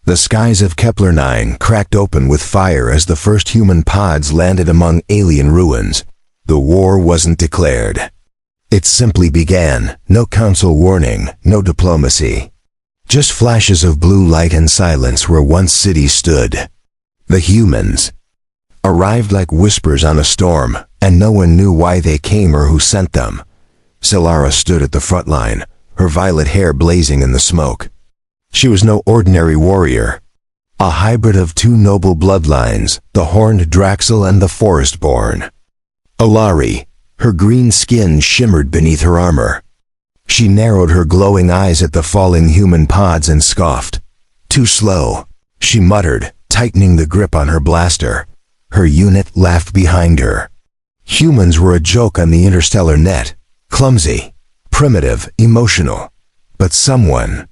The skies of Kepler-9 cracked open with fire as the first human pods landed among alien ruins. The war wasn't declared. It simply began, no council warning, no diplomacy. Just flashes of blue light and silence where once cities stood. The humans arrived like whispers on a storm, and no one knew why they came or who sent them. Solara stood at the front line, her violet hair blazing in the smoke. She was no ordinary warrior. A hybrid of two noble bloodlines, the horned Draxel and the Forest-born. Alari, her green skin shimmered beneath her armor. She narrowed her glowing eyes at the falling human pods and scoffed. Too slow, she muttered, tightening the grip on her blaster. Her unit laughed behind her. Humans were a joke on the interstellar net. Clumsy, primitive, emotional. But someone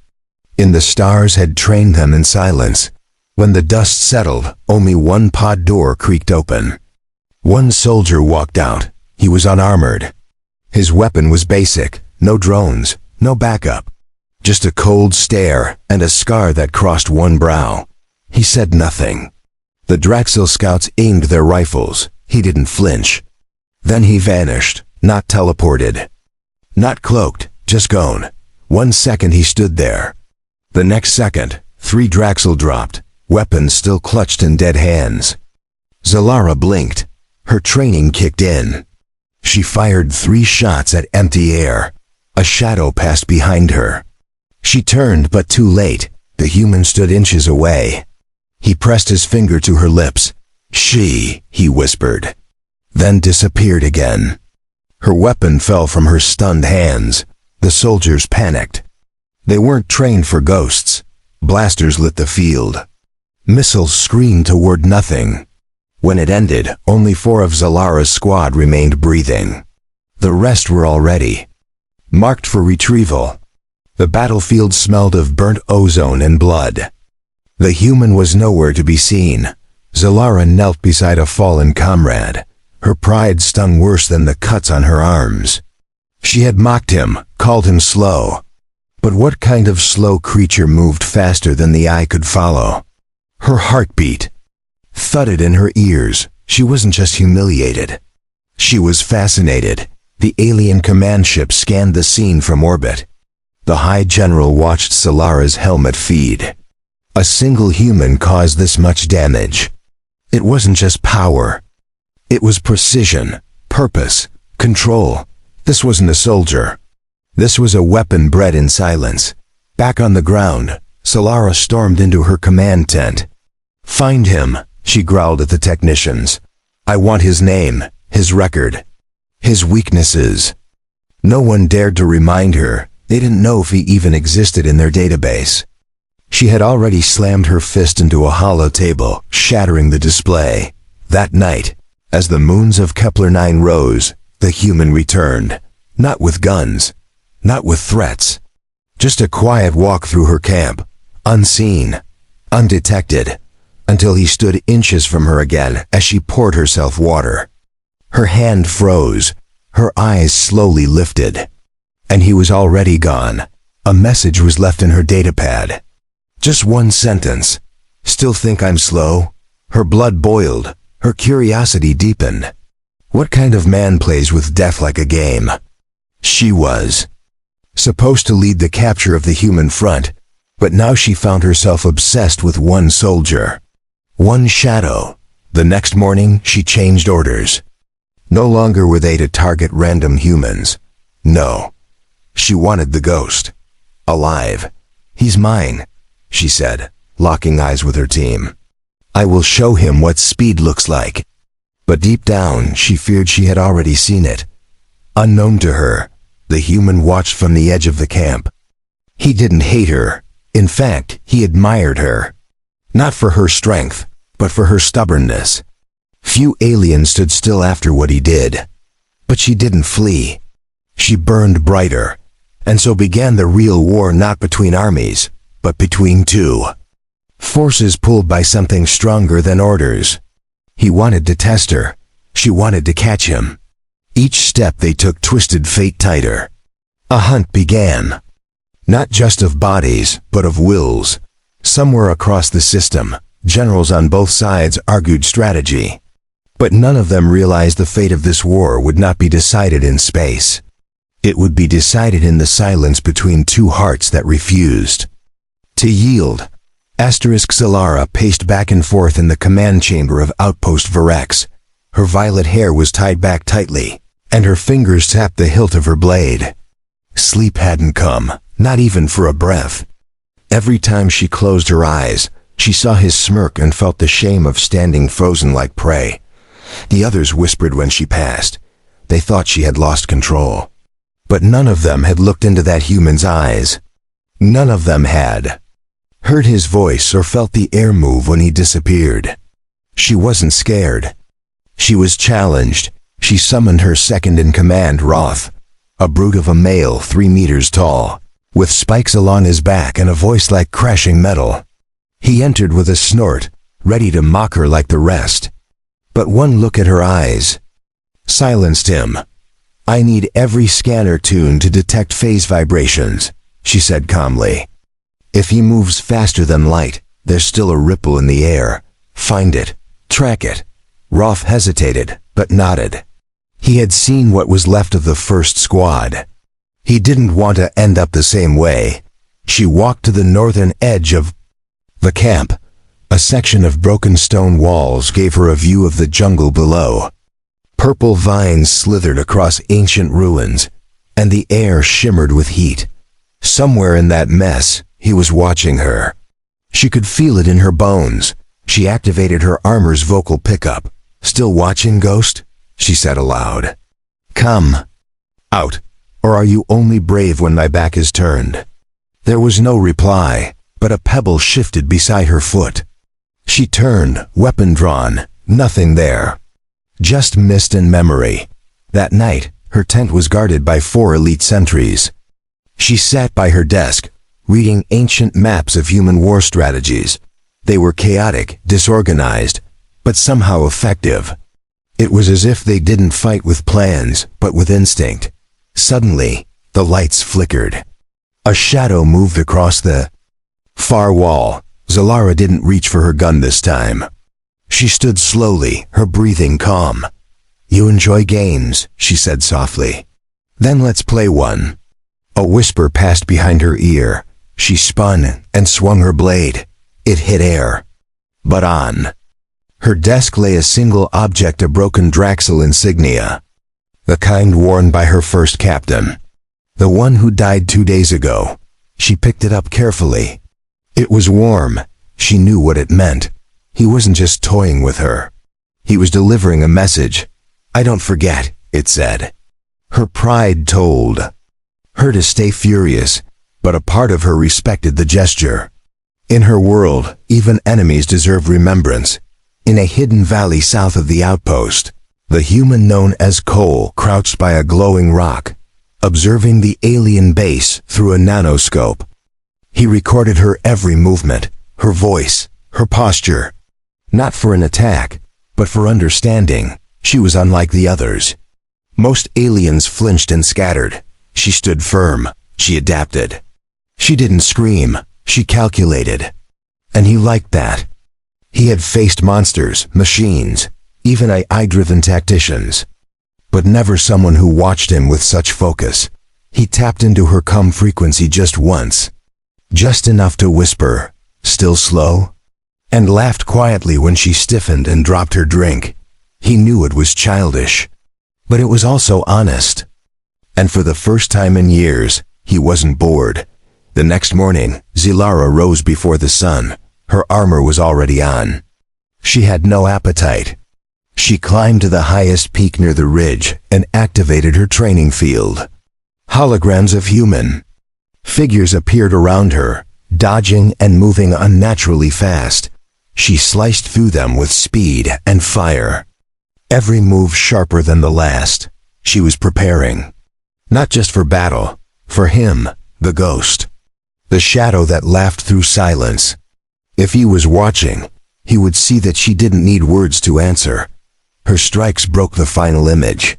in the stars had trained them in silence. When the dust settled, only one pod door creaked open. One soldier walked out. He was unarmored. His weapon was basic. No drones, no backup. Just a cold stare and a scar that crossed one brow. He said nothing. The Draxel scouts aimed their rifles. He didn't flinch. Then he vanished, not teleported. Not cloaked, just gone. 1 second he stood there. The next second, 3 Draxel dropped, weapons still clutched in dead hands. Solara blinked. Her training kicked in. She fired 3 shots at empty air. A shadow passed behind her. She turned, but too late. The human stood inches away. He pressed his finger to her lips. He whispered. Then disappeared again. Her weapon fell from her stunned hands. The soldiers panicked. They weren't trained for ghosts. Blasters lit the field. Missiles screamed toward nothing. When it ended, only 4 of Zalara's squad remained breathing. The rest were already marked for retrieval. The battlefield smelled of burnt ozone and blood. The human was nowhere to be seen. Solara knelt beside a fallen comrade. Her pride stung worse than the cuts on her arms. She had mocked him, called him slow. But what kind of slow creature moved faster than the eye could follow? Her heartbeat thudded in her ears. She wasn't just humiliated. She was fascinated. The alien command ship scanned the scene from orbit. The High General watched Solara's helmet feed. A single human caused this much damage. It wasn't just power. It was precision, purpose, control. This wasn't a soldier. This was a weapon bred in silence. Back on the ground, Solara stormed into her command tent. "Find him," she growled at the technicians. "I want his name, his record, his weaknesses." No one dared to remind her. They didn't know if he even existed in their database. She had already slammed her fist into a hollow table, shattering the display. That night, as the moons of Kepler-9 rose, the human returned. Not with guns, not with threats. Just a quiet walk through her camp, unseen, undetected, until he stood inches from her again as she poured herself water. Her hand froze, her eyes slowly lifted. And he was already gone. A message was left in her datapad. Just 1 sentence. "Still think I'm slow?" Her blood boiled. Her curiosity deepened. What kind of man plays with death like a game? She was supposed to lead the capture of the human front, but now she found herself obsessed with one soldier. One shadow. The next morning, she changed orders. No longer were they to target random humans. No. She wanted the ghost. Alive. "He's mine," she said, locking eyes with her team. "I will show him what speed looks like." But deep down, she feared she had already seen it. Unknown to her, the human watched from the edge of the camp. He didn't hate her. In fact, he admired her. Not for her strength, but for her stubbornness. Few aliens stood still after what he did. But she didn't flee. She burned brighter. And so began the real war, not between armies, but between two. Forces pulled by something stronger than orders. He wanted to test her. She wanted to catch him. Each step they took twisted fate tighter. A hunt began. Not just of bodies, but of wills. Somewhere across the system, generals on both sides argued strategy. But none of them realized the fate of this war would not be decided in space. It would be decided in the silence between two hearts that refused to yield. Zilara paced back and forth in the command chamber of Outpost Varex. Her violet hair was tied back tightly, and her fingers tapped the hilt of her blade. Sleep hadn't come, not even for a breath. Every time she closed her eyes, she saw his smirk and felt the shame of standing frozen like prey. The others whispered when she passed. They thought she had lost control. But none of them had looked into that human's eyes. None of them had heard his voice or felt the air move when he disappeared. She wasn't scared. She was challenged. She summoned her second-in-command, Roth, a brute of a male 3 meters tall, with spikes along his back and a voice like crashing metal. He entered with a snort, ready to mock her like the rest. But one look at her eyes silenced him. "I need every scanner tuned to detect phase vibrations," she said calmly. "If he moves faster than light, there's still a ripple in the air. Find it. Track it." Roth hesitated, but nodded. He had seen what was left of the first squad. He didn't want to end up the same way. She walked to the northern edge of the camp. A section of broken stone walls gave her a view of the jungle below. Purple vines slithered across ancient ruins, and the air shimmered with heat. Somewhere in that mess, he was watching her. She could feel it in her bones. She activated her armor's vocal pickup. "Still watching, Ghost?" she said aloud. "Come out, or are you only brave when my back is turned?" There was no reply, but a pebble shifted beside her foot. She turned, weapon drawn, nothing there. Just mist and memory. That night, her tent was guarded by 4 elite sentries. She sat by her desk, reading ancient maps of human war strategies. They were chaotic, disorganized, but somehow effective. It was as if they didn't fight with plans, but with instinct. Suddenly, the lights flickered. A shadow moved across the far wall. Zilara didn't reach for her gun this time. She stood slowly, her breathing calm. "You enjoy games," she said softly. "Then let's play one." A whisper passed behind her ear. She spun and swung her blade. It hit air. But on her desk lay a single object, a broken Draxel insignia. The kind worn by her first captain. The one who died 2 days ago. She picked it up carefully. It was warm. She knew what it meant. He wasn't just toying with her. He was delivering a message. "I don't forget," it said. Her pride told her to stay furious, but a part of her respected the gesture. In her world, even enemies deserve remembrance. In a hidden valley south of the outpost, the human known as Cole crouched by a glowing rock, observing the alien base through a nanoscope. He recorded her every movement, her voice, her posture. Not for an attack, but for understanding. She was unlike the others. Most aliens flinched and scattered. She stood firm. She adapted. She didn't scream. She calculated. And he liked that. He had faced monsters, machines, even AI-driven tacticians. But never someone who watched him with such focus. He tapped into her calm frequency just once. Just enough to whisper, "Still slow?" And laughed quietly when she stiffened and dropped her drink. He knew it was childish, but it was also honest. And for the first time in years, he wasn't bored. The next morning, Zilara rose before the sun. Her armor was already on. She had no appetite. She climbed to the highest peak near the ridge and activated her training field. Holograms of human figures appeared around her, dodging and moving unnaturally fast. She sliced through them with speed and fire. Every move sharper than the last. She was preparing. Not just for battle, for him, the ghost. The shadow that laughed through silence. If he was watching, he would see that she didn't need words to answer. Her strikes broke the final image.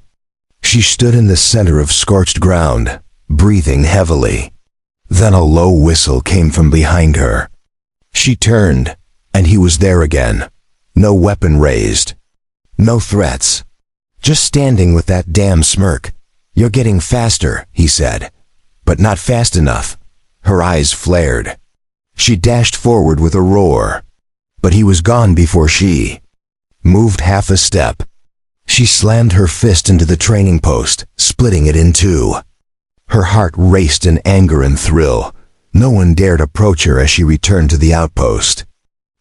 She stood in the center of scorched ground, breathing heavily. Then a low whistle came from behind her. She turned, and he was there again. No weapon raised. No threats. Just standing with that damn smirk. "You're getting faster," he said. But not fast enough. Her eyes flared. She dashed forward with a roar. But he was gone before she moved half a step. She slammed her fist into the training post, splitting it in two. Her heart raced in anger and thrill. No one dared approach her as she returned to the outpost.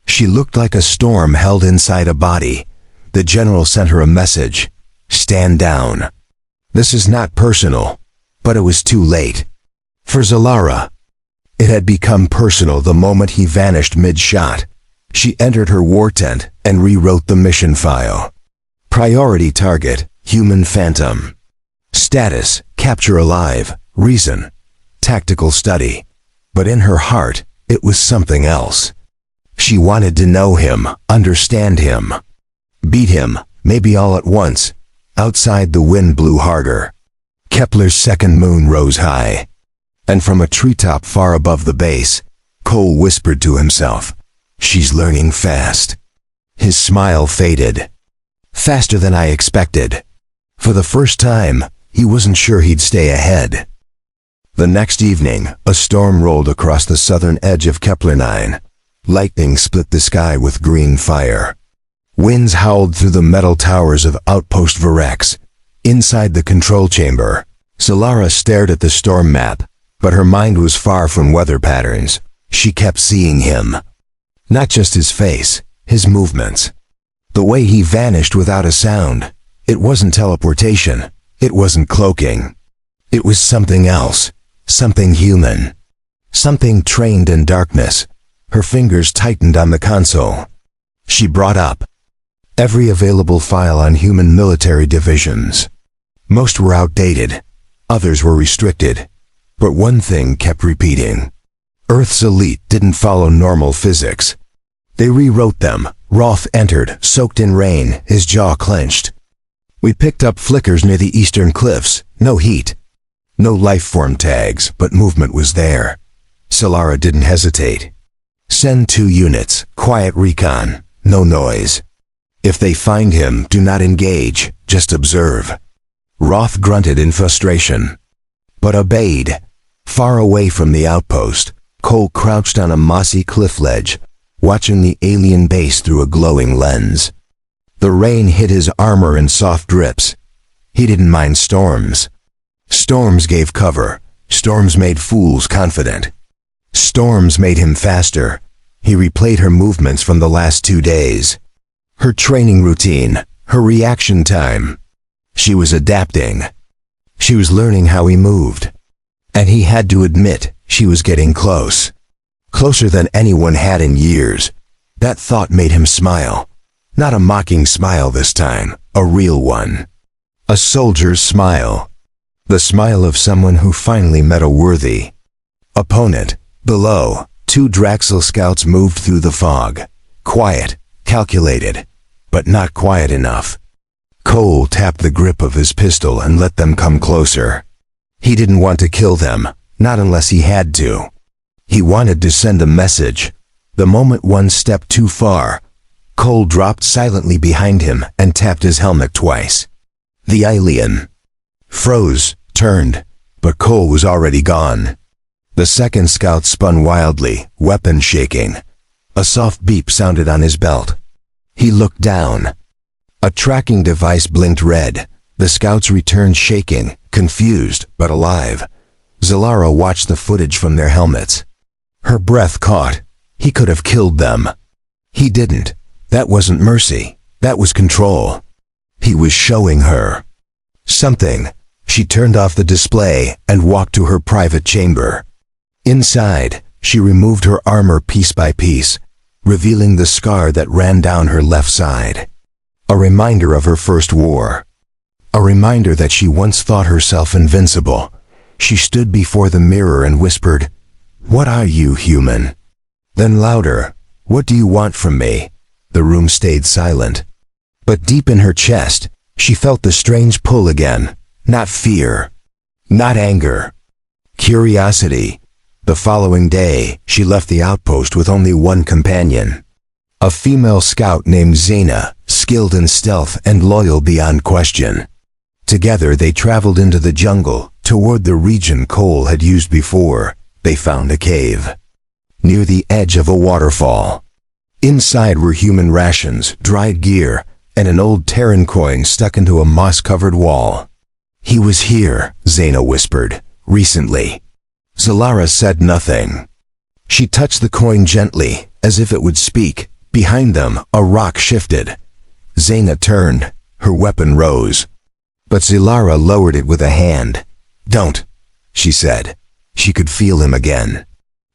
She looked like a storm held inside a body. The general sent her a message. "Stand down." This is not personal, but it was too late. For Zalara, it had become personal the moment he vanished mid-shot. She entered her war tent and rewrote the mission file. Priority target, human phantom. Status, capture alive. Reason, tactical study. But in her heart, it was something else. She wanted to know him, understand him. Beat him, maybe all at once. Outside the wind blew harder. Kepler's second moon rose high. And from a treetop far above the base, Cole whispered to himself, "She's learning fast." His smile faded. Faster than I expected. For the first time, he wasn't sure he'd stay ahead. The next evening, a storm rolled across the southern edge of Kepler 9. Lightning split the sky with green fire. Winds howled through the metal towers of Outpost Virex. Inside the control chamber, Zalara stared at the storm map, but her mind was far from weather patterns. She kept seeing him. Not just his face, his movements. The way he vanished without a sound. It wasn't teleportation. It wasn't cloaking. It was something else. Something human. Something trained in darkness. Her fingers tightened on the console. She brought up every available file on human military divisions. Most were outdated. Others were restricted. But one thing kept repeating. Earth's elite didn't follow normal physics. They rewrote them. Roth entered, soaked in rain, his jaw clenched. We picked up flickers near the eastern cliffs. No heat. No life form tags, but movement was there. Zalara didn't hesitate. Send 2 units, quiet recon, no noise. If they find him, do not engage, just observe. Roth grunted in frustration, but obeyed. Far away from the outpost, Cole crouched on a mossy cliff ledge, watching the alien base through a glowing lens. The rain hit his armor in soft drips. He didn't mind storms. Storms gave cover. Storms made fools confident. Storms made him faster. He replayed her movements from the last 2 days. Her training routine, her reaction time. She was adapting. She was learning how he moved. And he had to admit, she was getting close. Closer than anyone had in years. That thought made him smile. Not a mocking smile this time, a real one. A soldier's smile. The smile of someone who finally met a worthy opponent. Below, 2 Draxel scouts moved through the fog. Quiet, calculated, but not quiet enough. Cole tapped the grip of his pistol and let them come closer. He didn't want to kill them, not unless he had to. He wanted to send a message. The moment one stepped too far, Cole dropped silently behind him and tapped his helmet twice. The alien froze, turned, but Cole was already gone. The second scout spun wildly, weapon shaking. A soft beep sounded on his belt. He looked down. A tracking device blinked red. The scouts returned shaking, confused, but alive. Zalara watched the footage from their helmets. Her breath caught. He could have killed them. He didn't. That wasn't mercy. That was control. He was showing her something. She turned off the display and walked to her private chamber. Inside, she removed her armor piece by piece, revealing the scar that ran down her left side. A reminder of her first war. A reminder that she once thought herself invincible. She stood before the mirror and whispered, "What are you, human?" Then louder, "What do you want from me?" The room stayed silent. But deep in her chest, she felt the strange pull again. Not fear. Not anger. Curiosity. The following day, she left the outpost with only one companion. A female scout named Zaina, skilled in stealth and loyal beyond question. Together they traveled into the jungle, toward the region Cole had used before. They found a cave near the edge of a waterfall. Inside were human rations, dried gear, and an old Terran coin stuck into a moss-covered wall. "He was here," Zaina whispered, "recently." Zalara said nothing. She touched the coin gently, as if it would speak. Behind them, a rock shifted. Zaina turned. Her weapon rose. But Zalara lowered it with a hand. "Don't," she said. She could feel him again.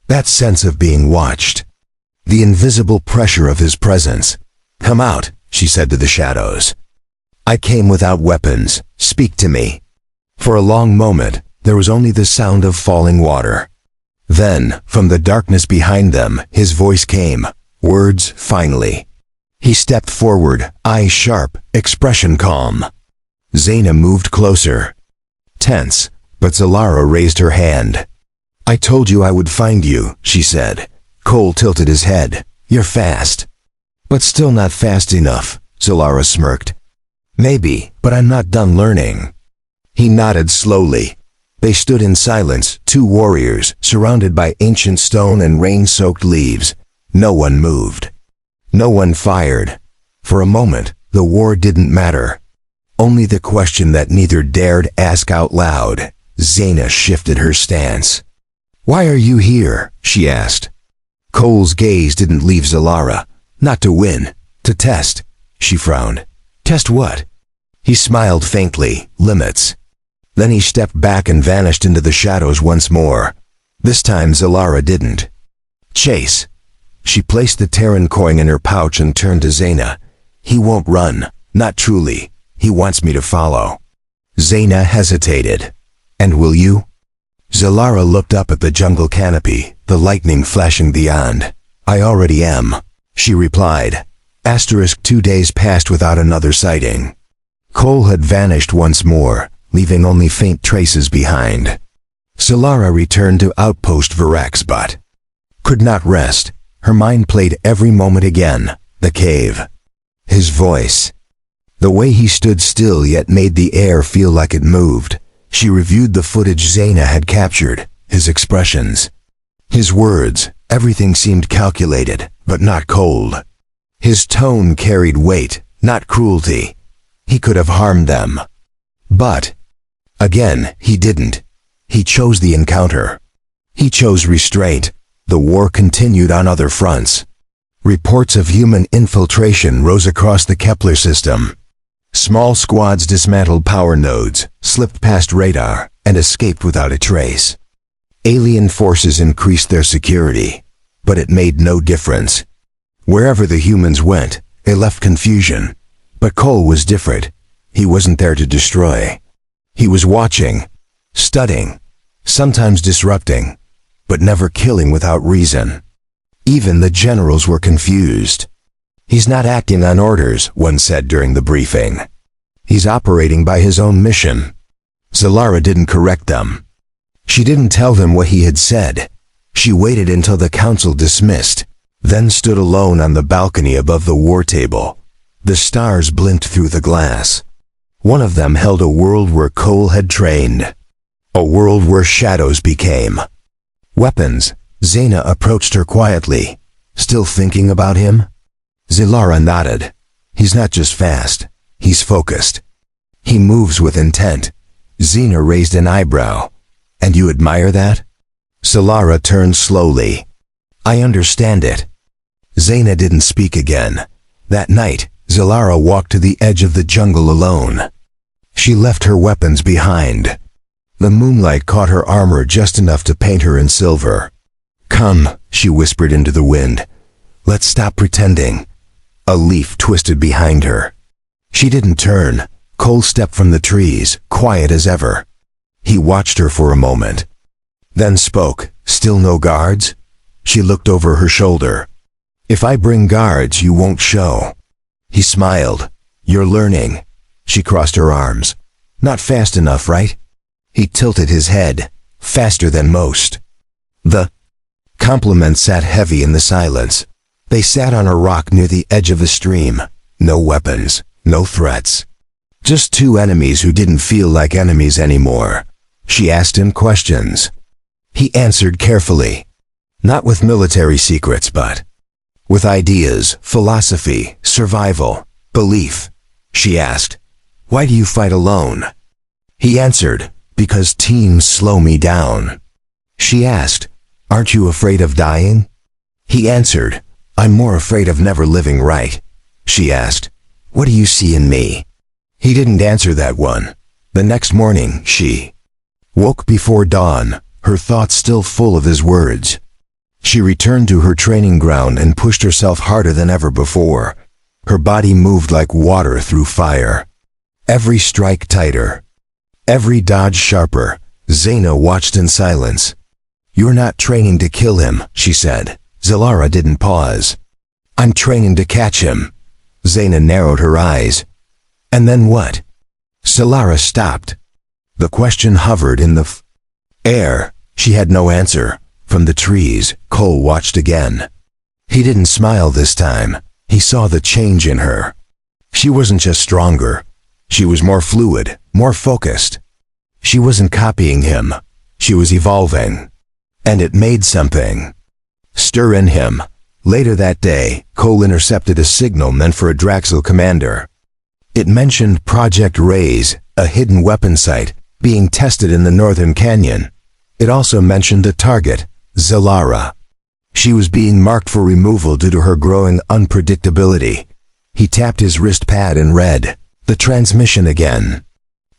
That sense of being watched. The invisible pressure of his presence. "Come out," she said to the shadows. "I came without weapons. Speak to me." For a long moment, there was only the sound of falling water. Then, from the darkness behind them, his voice came. Words, finally. He stepped forward, eyes sharp, expression calm. Zaina moved closer. Tense, but Zalara raised her hand. "I told you I would find you," she said. Cole tilted his head. "You're fast." "But still not fast enough," Zalara smirked. "Maybe, but I'm not done learning." He nodded slowly. They stood in silence, two warriors, surrounded by ancient stone and rain-soaked leaves. No one moved. No one fired. For a moment, the war didn't matter. Only the question that neither dared ask out loud. Zaina shifted her stance. "Why are you here?" she asked. Cole's gaze didn't leave Zalara. "Not to win, to test." She frowned. "Test what?" He smiled faintly. "Limits." Then he stepped back and vanished into the shadows once more. This time Zalara didn't. "Chase." She placed the Terran coin in her pouch and turned to Zaina. "He won't run. Not truly. He wants me to follow." Zaina hesitated. "And will you?" Zalara looked up at the jungle canopy, the lightning flashing beyond. "I already am," she replied. 2 days passed without another sighting. Cole had vanished once more, leaving only faint traces behind. Zalara returned to Outpost Virax but could not rest. Her mind played every moment again. The cave. His voice. The way he stood still yet made the air feel like it moved. She reviewed the footage Zaina had captured, his expressions. His words, everything seemed calculated, but not cold. His tone carried weight, not cruelty. He could have harmed them. But, again, he didn't. He chose the encounter. He chose restraint. The war continued on other fronts. Reports of human infiltration rose across the Kepler system. Small squads dismantled power nodes, slipped past radar, and escaped without a trace. Alien forces increased their security, but it made no difference. Wherever the humans went, they left confusion. But Cole was different. He wasn't there to destroy. He was watching, studying, sometimes disrupting, but never killing without reason. Even the generals were confused. "He's not acting on orders," one said during the briefing. "He's operating by his own mission." Zalara didn't correct them. She didn't tell them what he had said. She waited until the council dismissed, then stood alone on the balcony above the war table. The stars blinked through the glass. One of them held a world where Cole had trained. A world where shadows became weapons. Zaina approached her quietly. "Still thinking about him?" Zalara nodded. "He's not just fast. He's focused. He moves with intent." Zaina raised an eyebrow. "And you admire that?" Zalara turned slowly. "I understand it." Zaina didn't speak again. That night, Zalara walked to the edge of the jungle alone. She left her weapons behind. The moonlight caught her armor just enough to paint her in silver. "Come," she whispered into the wind. "Let's stop pretending." A leaf twisted behind her. She didn't turn. Cole stepped from the trees, quiet as ever. He watched her for a moment, then spoke. "Still no guards?" She looked over her shoulder. "If I bring guards, you won't show." He smiled. "You're learning." She crossed her arms. "Not fast enough, right?" He tilted his head. "Faster than most." The compliments sat heavy in the silence. They sat on a rock near the edge of a stream. No weapons, no threats. Just two enemies who didn't feel like enemies anymore. She asked him questions. He answered carefully. Not with military secrets, but with ideas, philosophy, survival, belief. She asked, "Why do you fight alone?" He answered, "Because teams slow me down." She asked, "Aren't you afraid of dying?" He answered, "I'm more afraid of never living right." She asked, "What do you see in me?" He didn't answer that one. The next morning, she woke before dawn, her thoughts still full of his words. She returned to her training ground and pushed herself harder than ever before. Her body moved like water through fire. Every strike tighter. Every dodge sharper. Zaina watched in silence. "You're not training to kill him," she said. Zalara didn't pause. "I'm training to catch him." Zaina narrowed her eyes. "And then what?" Zalara stopped. The question hovered in the air. She had no answer. From the trees, Cole watched again. He didn't smile this time. He saw the change in her. She wasn't just stronger. She was more fluid, more focused. She wasn't copying him. She was evolving. And it made something stir in him. Later that day, Cole intercepted a signal meant for a Draxel commander. It mentioned Project Raise, a hidden weapon site, being tested in the northern canyon. It also mentioned a target, Zalara. She was being marked for removal due to her growing unpredictability. He tapped his wrist pad and read the transmission again.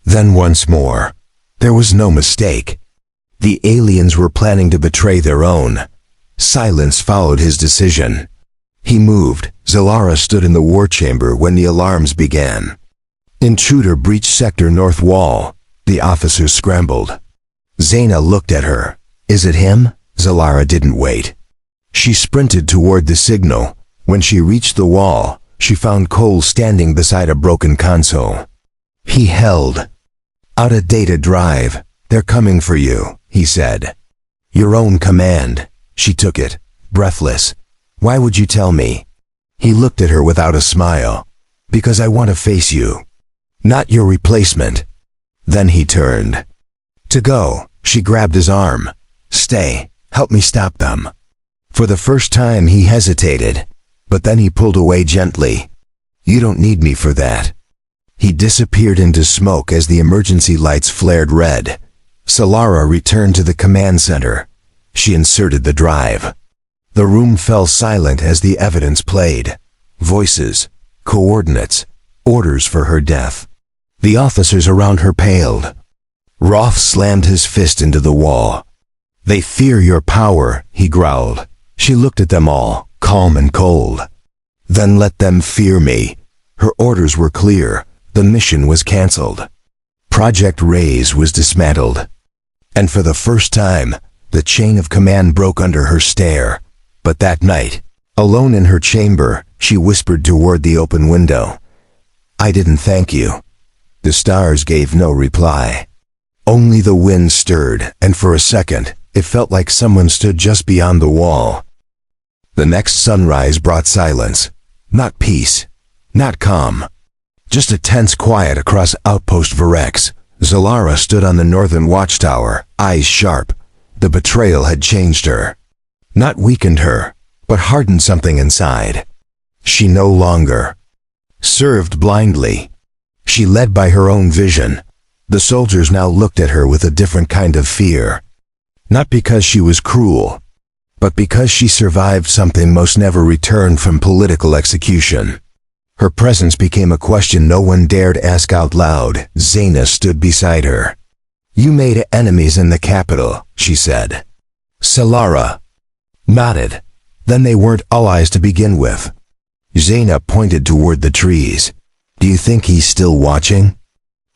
Then once more. There was no mistake. The aliens were planning to betray their own. Silence followed his decision. He moved. Zalara stood in the war chamber when the alarms began. Intruder breached sector north wall. The officers scrambled. Zaina looked at her. "Is it him?" Zalara didn't wait. She sprinted toward the signal. When she reached the wall, she found Cole standing beside a broken console. He held out a data drive. "They're coming for you," he said. "Your own command." She took it, breathless. "Why would you tell me?" He looked at her without a smile. "Because I want to face you. Not your replacement." Then he turned to go. She grabbed his arm. "Stay. Help me stop them." For the first time he hesitated, but then he pulled away gently. "You don't need me for that." He disappeared into smoke as the emergency lights flared red. Zalara returned to the command center. She inserted the drive. The room fell silent as the evidence played. Voices, coordinates, orders for her death. The officers around her paled. Roth slammed his fist into the wall. "They fear your power," he growled. She looked at them all, calm and cold. "Then let them fear me." Her orders were clear. The mission was canceled. Project Raise was dismantled. And for the first time, the chain of command broke under her stare. But that night, alone in her chamber, she whispered toward the open window. "I didn't thank you." The stars gave no reply. Only the wind stirred, and for a second, it felt like someone stood just beyond the wall. The next sunrise brought silence. Not peace. Not calm. Just a tense quiet across Outpost Virex. Zalara stood on the northern watchtower, eyes sharp. The betrayal had changed her. Not weakened her, but hardened something inside. She no longer served blindly. She led by her own vision. The soldiers now looked at her with a different kind of fear. Not because she was cruel, but because she survived something most never returned from political execution. Her presence became a question no one dared ask out loud. Zaina stood beside her. "You made enemies in the capital," she said. Zalara nodded. "Then they weren't allies to begin with." Zaina pointed toward the trees. "Do you think he's still watching?"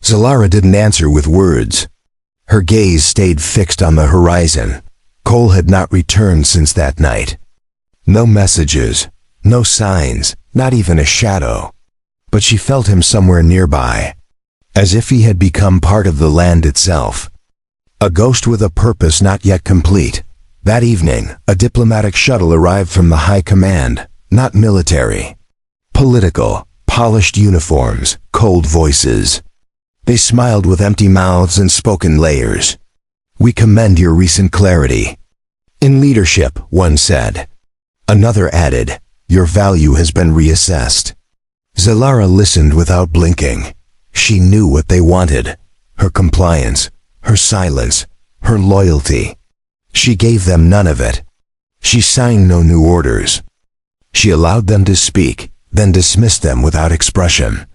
Zalara didn't answer with words. Her gaze stayed fixed on the horizon. Cole had not returned since that night. No messages, no signs, not even a shadow. But she felt him somewhere nearby, as if he had become part of the land itself. A ghost with a purpose not yet complete. That evening, a diplomatic shuttle arrived from the High Command, not military. Political, polished uniforms, cold voices. They smiled with empty mouths and spoke in layers. "We commend your recent clarity." "In leadership," one said. Another added, "Your value has been reassessed." Zalara listened without blinking. She knew what they wanted. Her compliance, her silence, her loyalty. She gave them none of it. She signed no new orders. She allowed them to speak, then dismissed them without expression.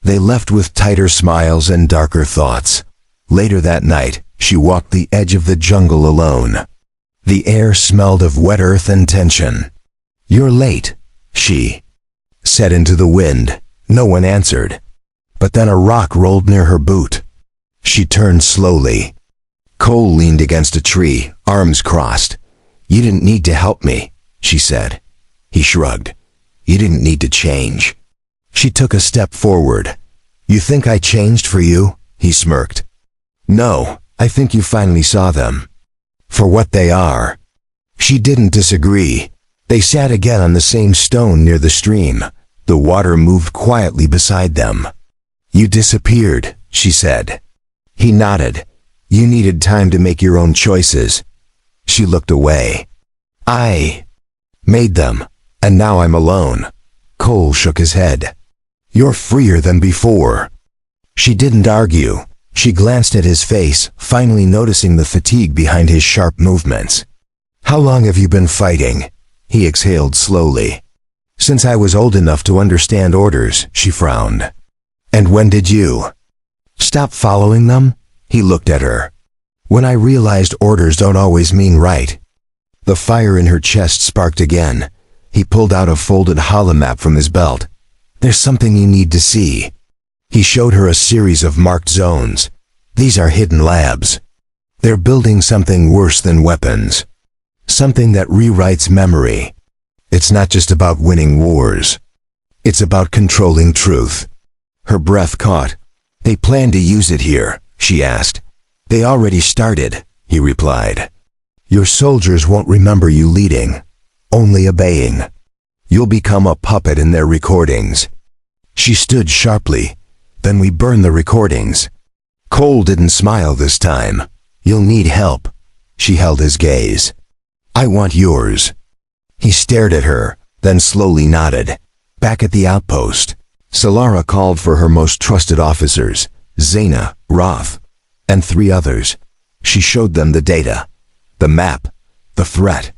They left with tighter smiles and darker thoughts. Later that night, she walked the edge of the jungle alone. The air smelled of wet earth and tension. "You're late," she said into the wind. No one answered. But then a rock rolled near her boot. She turned slowly. Cole leaned against a tree, arms crossed. "You didn't need to help me," she said. He shrugged. "You didn't need to change." She took a step forward. "You think I changed for you?" he smirked. "No, I think you finally saw them. For what they are." She didn't disagree. They sat again on the same stone near the stream. The water moved quietly beside them. "You disappeared," she said. He nodded. "You needed time to make your own choices." She looked away. "I made them, and now I'm alone." Cole shook his head. "You're freer than before." She didn't argue. She glanced at his face, finally noticing the fatigue behind his sharp movements. "How long have you been fighting?" He exhaled slowly. "Since I was old enough to understand orders," she frowned. "And when did you stop following them?" He looked at her. "When I realized orders don't always mean right." The fire in her chest sparked again. He pulled out a folded holomap from his belt. "There's something you need to see." He showed her a series of marked zones. "These are hidden labs. They're building something worse than weapons. Something that rewrites memory. It's not just about winning wars. It's about controlling truth." Her breath caught. "They plan to use it here?" she asked. "They already started," he replied. "Your soldiers won't remember you leading, only obeying. You'll become a puppet in their recordings." She stood sharply. "Then we burn the recordings." Cole didn't smile this time. "You'll need help." She held his gaze. "I want yours." He stared at her, then slowly nodded. Back at the outpost, Solara called for her most trusted officers, Zaina, Roth, and 3 others. She showed them the data, the map, the threat.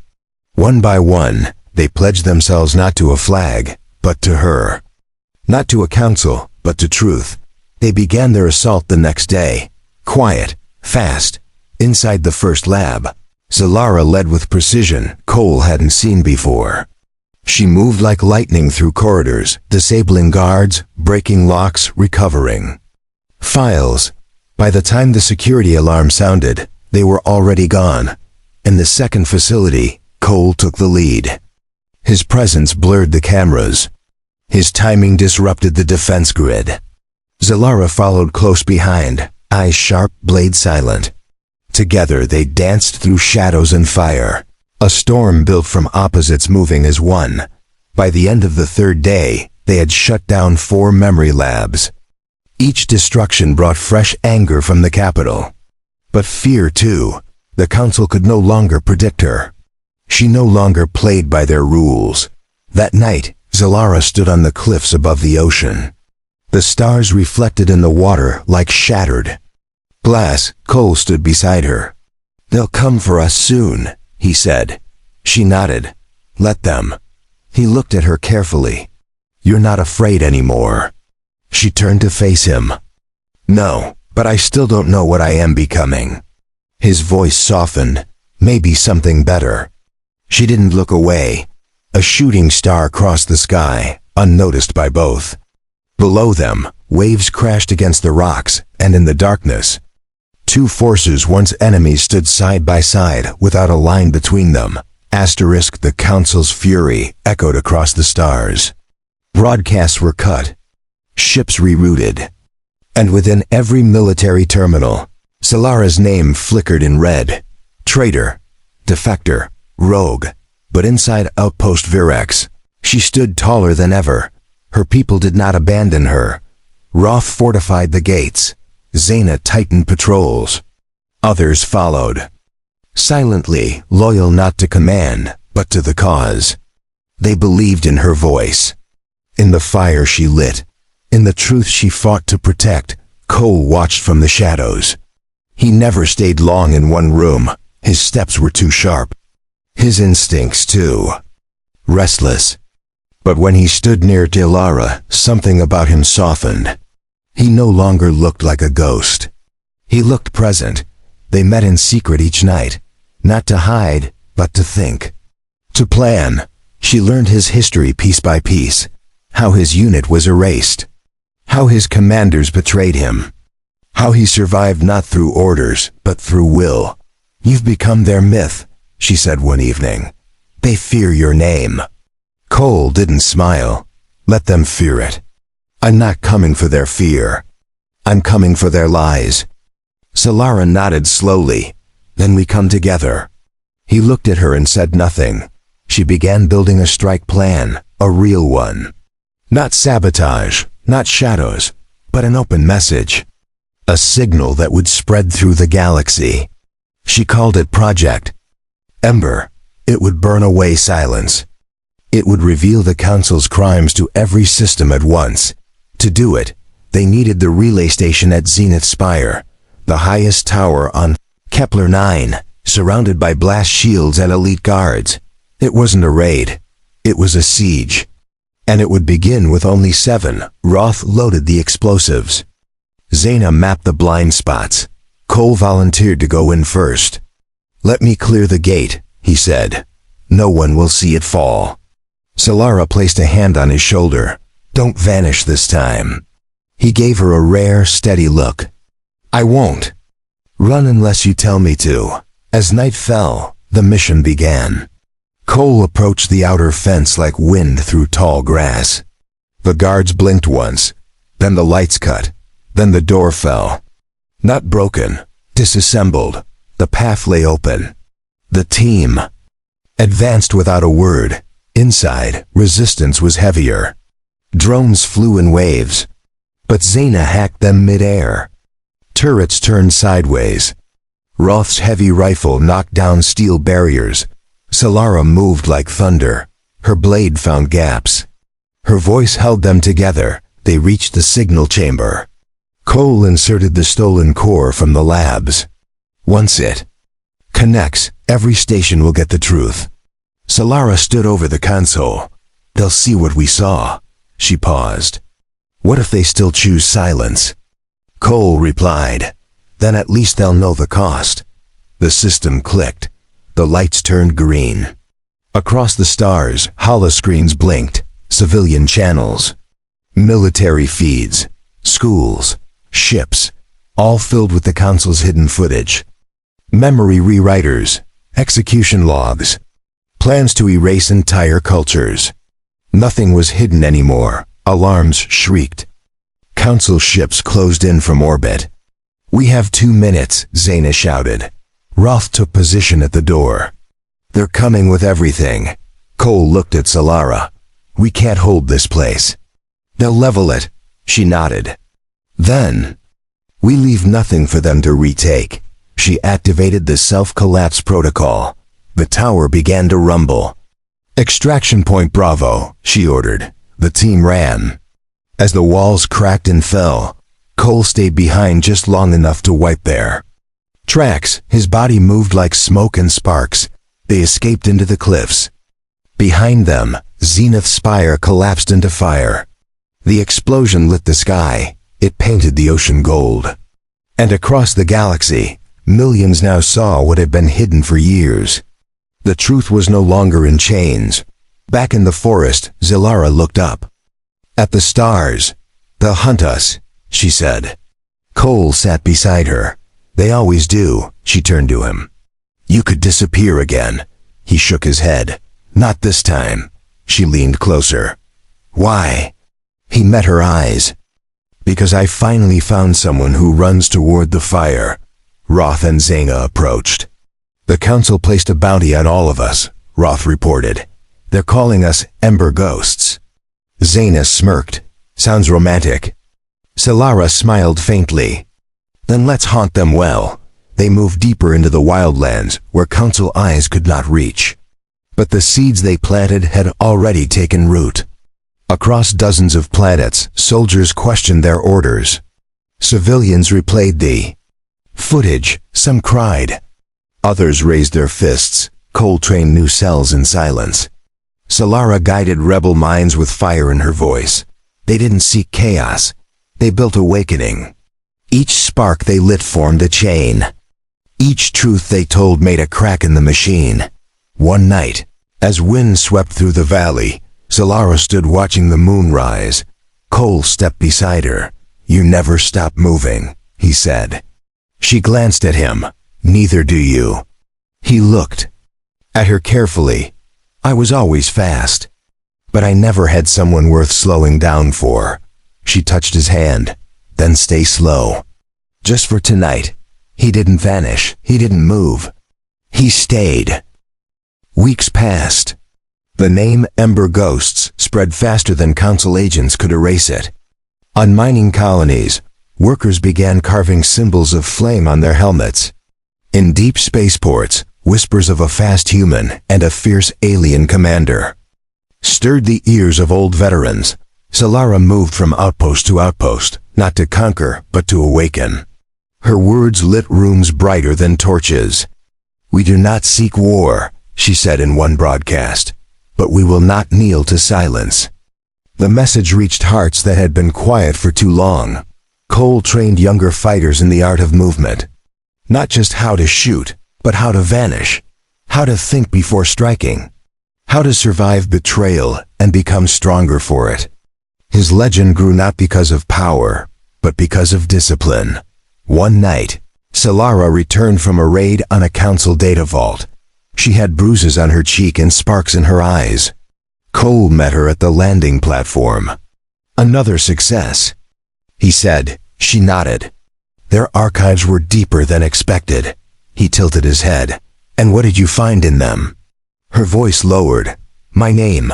One by one, they pledged themselves not to a flag, but to her. Not to a council, but to truth. They began their assault the next day. Quiet, fast, inside the first lab. Solara led with precision Cole hadn't seen before. She moved like lightning through corridors, disabling guards, breaking locks, recovering files. By the time the security alarm sounded, they were already gone. In the second facility, Cole took the lead. His presence blurred the cameras. His timing disrupted the defense grid. Zalara followed close behind, eyes sharp, blade silent. Together they danced through shadows and fire. A storm built from opposites moving as one. By the end of the 3rd day, they had shut down 4 memory labs. Each destruction brought fresh anger from the capital. But fear too. The council could no longer predict her. She no longer played by their rules. That night, Zalara stood on the cliffs above the ocean. The stars reflected in the water like shattered glass. Cole stood beside her. "They'll come for us soon," he said. She nodded. "Let them." He looked at her carefully. "You're not afraid anymore." She turned to face him. "No, but I still don't know what I am becoming." His voice softened. "Maybe something better." She didn't look away. A shooting star crossed the sky, unnoticed by both. Below them, waves crashed against the rocks, and in the darkness, 2 forces once enemies stood side by side without a line between them. Asterisk, the council's fury echoed across the stars. Broadcasts were cut. Ships rerouted. And within every military terminal, Solara's name flickered in red. Traitor. defector, rogue, but inside Outpost Virex, she stood taller than ever. Her people did not abandon her. Roth fortified the gates. Zaina tightened patrols. Others followed. Silently, loyal not to command, but to the cause. They believed in her voice. In the fire she lit. In the truth she fought to protect. Cole watched from the shadows. He never stayed long in one room. His steps were too sharp. His instincts too. Restless. But when he stood near Dilara, something about him softened. He no longer looked like a ghost. He looked present. They met in secret each night. Not to hide, but to think. To plan. She learned his history piece by piece. How his unit was erased. How his commanders betrayed him. How he survived not through orders, but through will. "You've become their myth," she said one evening. "They fear your name." Cole didn't smile. "Let them fear it. I'm not coming for their fear. I'm coming for their lies." Solara nodded slowly. "Then we come together." He looked at her and said nothing. She began building a strike plan, a real one. Not sabotage, not shadows, but an open message. A signal that would spread through the galaxy. She called it Project Ember. It would burn away silence. It would reveal the Council's crimes to every system at once. To do it, they needed the relay station at Zenith Spire, the highest tower on Kepler 9, surrounded by blast shields and elite guards. It wasn't a raid. It was a siege. And it would begin with only 7. Roth loaded the explosives. Zaina mapped the blind spots. Cole volunteered to go in first. "Let me clear the gate," he said. "No one will see it fall." Solara placed a hand on his shoulder. "Don't vanish this time." He gave her a rare, steady look. "I won't. Run unless you tell me to." As night fell, the mission began. Cole approached the outer fence like wind through tall grass. The guards blinked once, then the lights cut, then the door fell. Not broken, disassembled. The path lay open. The team advanced without a word. Inside, resistance was heavier. Drones flew in waves, but Zaina hacked them mid-air. Turrets turned sideways. Roth's heavy rifle knocked down steel barriers. Solara moved like thunder. Her blade found gaps. Her voice held them together. They reached the signal chamber. Cole inserted the stolen core from the labs. Once it connects, every station will get the truth. Solara stood over the console. "They'll see what we saw." She paused. "What if they still choose silence?" Cole replied, "Then at least they'll know the cost." The system clicked. The lights turned green. Across the stars, holoscreens blinked. Civilian channels. Military feeds. Schools. Ships. All filled with the Council's hidden footage. Memory rewriters. Execution logs. Plans to erase entire cultures. Nothing was hidden anymore. Alarms shrieked. Council ships closed in from orbit. "We have 2 minutes," Zaina shouted. Roth took position at the door. "They're coming with everything." Cole looked at Solara. "We can't hold this place." "They'll level it." She nodded. "Then, we leave nothing for them to retake." She activated the self-collapse protocol. The tower began to rumble. "Extraction point Bravo," she ordered. The team ran. As the walls cracked and fell, Cole stayed behind just long enough to wipe their tracks. His body moved like smoke and sparks. They escaped into the cliffs. Behind them, Zenith Spire collapsed into fire. The explosion lit the sky. It painted the ocean gold. And across the galaxy, millions now saw what had been hidden for years. The truth was no longer in chains. Back in the forest, Zilara looked up. At the stars. "They'll hunt us," she said. Cole sat beside her. "They always do." She turned to him. "You could disappear again." He shook his head. "Not this time." She leaned closer. "Why?" He met her eyes. "Because I finally found someone who runs toward the fire." Roth and Zaina approached. The council placed a bounty on all of us, Roth reported. They're calling us Ember Ghosts. Zaina smirked. Sounds romantic. Solara smiled faintly. Then let's haunt them well. They moved deeper into the wildlands where council eyes could not reach. But the seeds they planted had already taken root. Across dozens of planets, soldiers questioned their orders. Civilians replayed the footage. Some cried. Others raised their fists. Cole trained new cells in silence. Solara guided rebel minds with fire in her voice. They didn't seek chaos. They built awakening. Each spark they lit formed a chain. Each truth they told made a crack in the machine. One night, as wind swept through the valley, Solara stood watching the moon rise. Cole stepped beside her. You never stop moving, he said. She glanced at him. Neither do you. He looked at her carefully. I was always fast, but I never had someone worth slowing down for. She touched his hand. Then stay slow. Just for tonight. He didn't vanish. He didn't move. He stayed. Weeks passed. The name Ember Ghosts spread faster than council agents could erase it. On mining colonies, workers began carving symbols of flame on their helmets. In deep spaceports, whispers of a fast human and a fierce alien commander stirred the ears of old veterans. Solara moved from outpost to outpost, not to conquer, but to awaken. Her words lit rooms brighter than torches. We do not seek war, she said in one broadcast, but we will not kneel to silence. The message reached hearts that had been quiet for too long. Cole trained younger fighters in the art of movement. Not just how to shoot, but how to vanish. How to think before striking. How to survive betrayal and become stronger for it. His legend grew not because of power, but because of discipline. One night, Solara returned from a raid on a council data vault. She had bruises on her cheek and sparks in her eyes. Cole met her at the landing platform. Another success, he said. She nodded. Their archives were deeper than expected. He tilted his head. And what did you find in them? Her voice lowered. My name.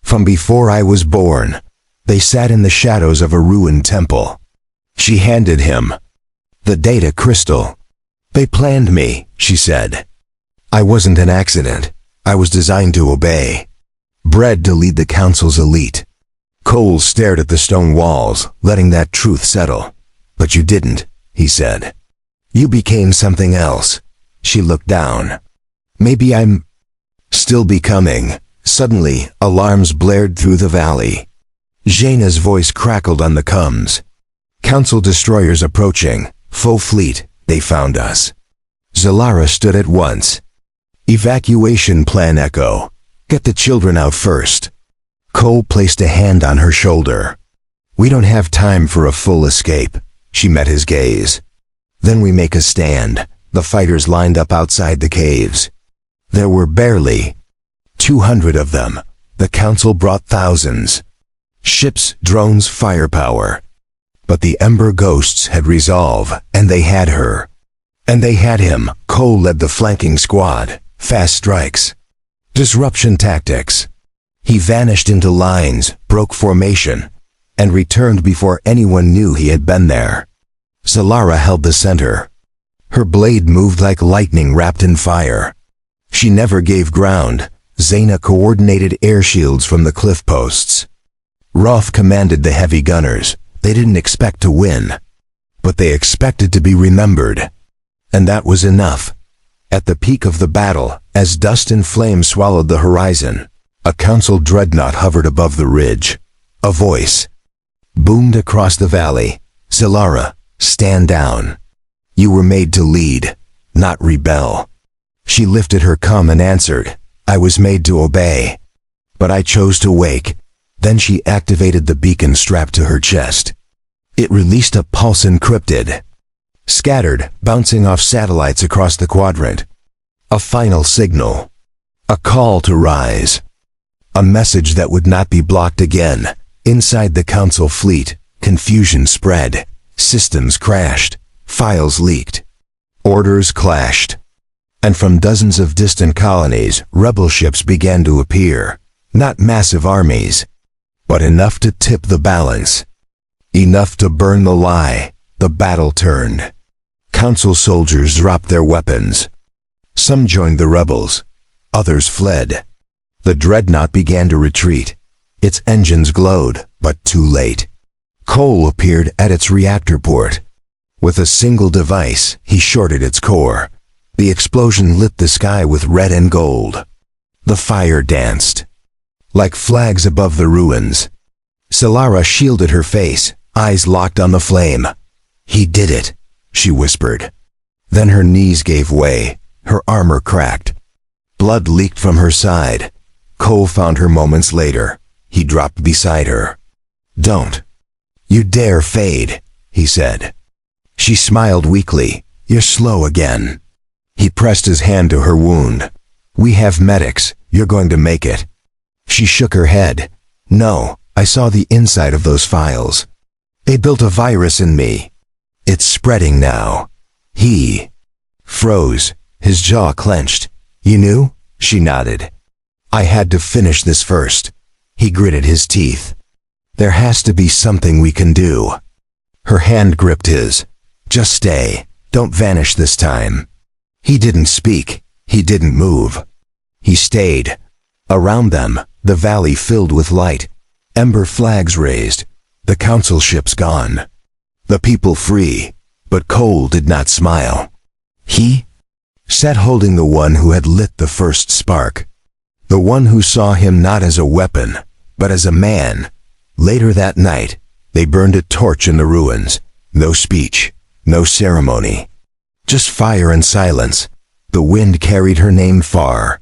From before I was born. They sat in the shadows of a ruined temple. She handed him the data crystal. They planned me, she said. I wasn't an accident. I was designed to obey. Bred to lead the council's elite. Cole stared at the stone walls, letting that truth settle. But you didn't, he said. You became something else. She looked down. Maybe I'm still becoming. Suddenly, alarms blared through the valley. Jaina's voice crackled on the comms. Council destroyers approaching. Full fleet. They found us. Solara stood at once. Evacuation plan echo. Get the children out first. Cole placed a hand on her shoulder. We don't have time for a full escape. She met his gaze. Then we make a stand. The fighters lined up outside the caves. There were barely 200 of them. The council brought thousands. Ships, drones, firepower. But the Ember Ghosts had resolve, and they had her. And they had him. Cole led the flanking squad. Fast strikes. Disruption tactics. He vanished into lines, broke formation, and returned before anyone knew he had been there. Solara held the center. Her blade moved like lightning wrapped in fire. She never gave ground. Zaina coordinated air shields from the cliff posts. Roth commanded the heavy gunners. They didn't expect to win, but they expected to be remembered. And that was enough. At the peak of the battle, as dust and flame swallowed the horizon, a council dreadnought hovered above the ridge. A voice boomed across the valley. Solara, stand down. You were made to lead, not rebel. She lifted her cum and answered, I was made to obey. But I chose to wake. Then she activated the beacon strapped to her chest. It released a pulse encrypted, scattered, bouncing off satellites across the quadrant. A final signal. A call to rise. A message that would not be blocked again. Inside the council fleet, confusion spread. Systems crashed. Files leaked. Orders clashed. And from dozens of distant colonies, rebel ships began to appear. Not massive armies, but enough to tip the balance. Enough to burn the lie. The battle turned. Council soldiers dropped their weapons. Some joined the rebels. Others fled. The dreadnought began to retreat. Its engines glowed, but too late. Cole appeared at its reactor port. With a single device, he shorted its core. The explosion lit the sky with red and gold. The fire danced. Like flags above the ruins. Solara shielded her face, eyes locked on the flame. "He did it," she whispered. Then her knees gave way, her armor cracked. Blood leaked from her side. Cole found her moments later. He dropped beside her. "Don't you dare fade," he said. She smiled weakly. "You're slow again." He pressed his hand to her wound. "We have medics. You're going to make it." She shook her head. "No, I saw the inside of those files. They built a virus in me. It's spreading now." He froze, his jaw clenched. "You knew?" She nodded. "I had to finish this first." He gritted his teeth. "There has to be something we can do." Her hand gripped his. "Just stay. Don't vanish this time." He didn't speak. He didn't move. He stayed. Around them, the valley filled with light. Ember flags raised. The council ships gone. The people free. But Cole did not smile. He sat holding the one who had lit the first spark. The one who saw him not as a weapon, but as a man. Later that night, they burned a torch in the ruins. No speech, no ceremony. Just fire and silence. The wind carried her name far.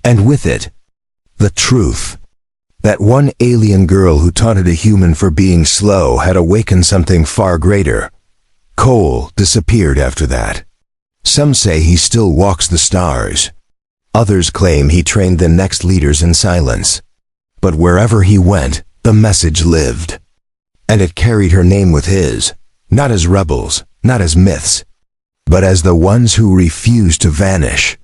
And with it, the truth. That one alien girl who taunted a human for being slow had awakened something far greater. Cole disappeared after that. Some say he still walks the stars. Others claim he trained the next leaders in silence. But wherever he went, the message lived. And it carried her name with his, not as rebels, not as myths, but as the ones who refused to vanish.